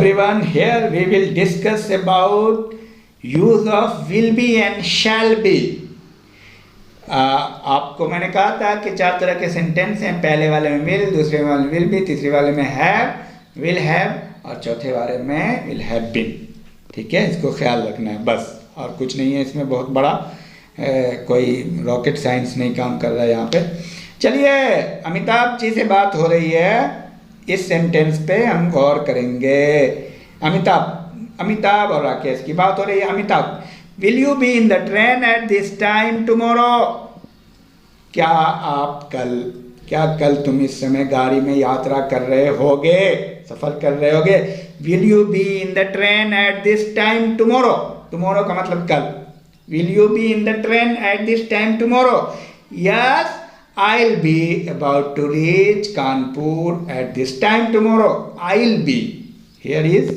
Everyone, here we will discuss about use of will be and shall be. आपको मैंने कहा था कि 4 तरह के सेंटेंस हैं। पहले वाले में will, दूसरे वाले में will be, तीसरे वाले में have, will have और चौथे वाले में will have been। ठीक है, इसको ख्याल रखना है बस, और कुछ नहीं है इसमें बहुत बड़ा कोई रॉकेट साइंस नहीं काम कर रहा है यहाँ पे। चलिए, अमिताभ जी से बात हो रही है, इस सेंटेंस पे हम गौर करेंगे। अमिताभ और राकेश की बात हो रही है। Amitabh, will you be in the train at this time tomorrow? क्या कल तुम इस समय गाड़ी में यात्रा कर रहे होगे, सफर कर रहे होगे? Will you be in the train at this time tomorrow? Tomorrow का मतलब कल। Will you be in the train at this time tomorrow? Yes, I'll be about to reach Kanpur at this time tomorrow. I'll be. Here is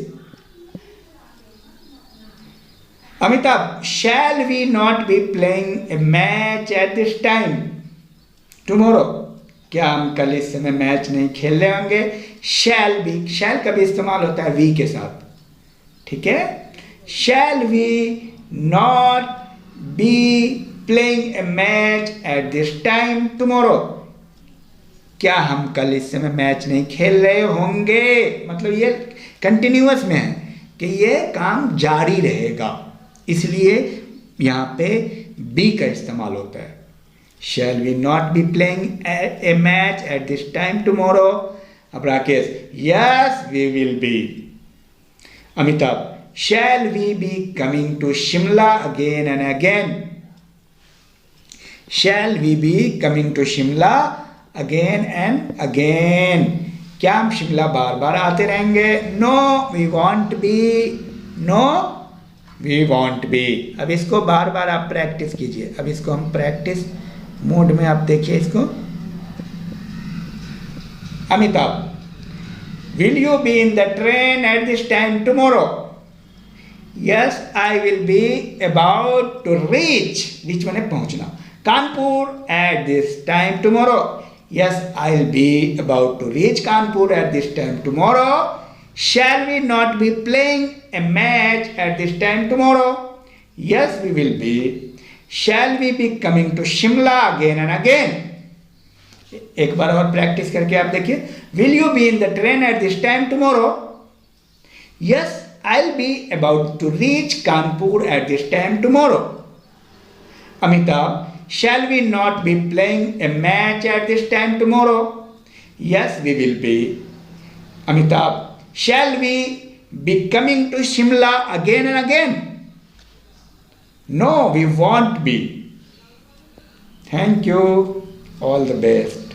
Amitabh. Shall we not be playing a match at this time tomorrow? क्या हम कल इस समय match नहीं खेल रहे होंगे? Shall be. Shall का भी इस्तेमाल होता है we के साथ। ठीक है? Shall we not be playing a match at this time tomorrow? क्या हम कल इस समय मैच नहीं खेल रहे होंगे? मतलब ये कंटिन्यूअस में है कि ये काम जारी रहेगा, इसलिए यहाँ पे बी का इस्तेमाल होता है। Shall we not be playing a match at this time tomorrow? अब Rakesh, yes we will be. Amitabh, shall we be coming to Shimla again and again? Shall we be coming to Shimla again and again? क्या हम शिमला बार बार आते रहेंगे? No, we won't be. No, we won't be. अब इसको बार बार आप practice कीजिए। अब इसको हम प्रैक्टिस मोड में आप देखिए इसको। Amitabh, will you be in the train at this time tomorrow? Yes, I will be about to reach. Which one है? पहुंचना। Kanpur at this time tomorrow. Yes, I'll be about to reach Kanpur at this time tomorrow. Shall we not be playing a match at this time tomorrow? Yes, we will be. Shall we be coming to Shimla again and again? एक बार और practice करके आप देखिए। Will you be in the train at this time tomorrow? Yes, I'll be about to reach Kanpur at this time tomorrow. Amitabh, shall we not be playing a match at this time tomorrow? Yes, we will be. Amitabh, shall we be coming to Shimla again and again? No, we won't be. Thank you. All the best.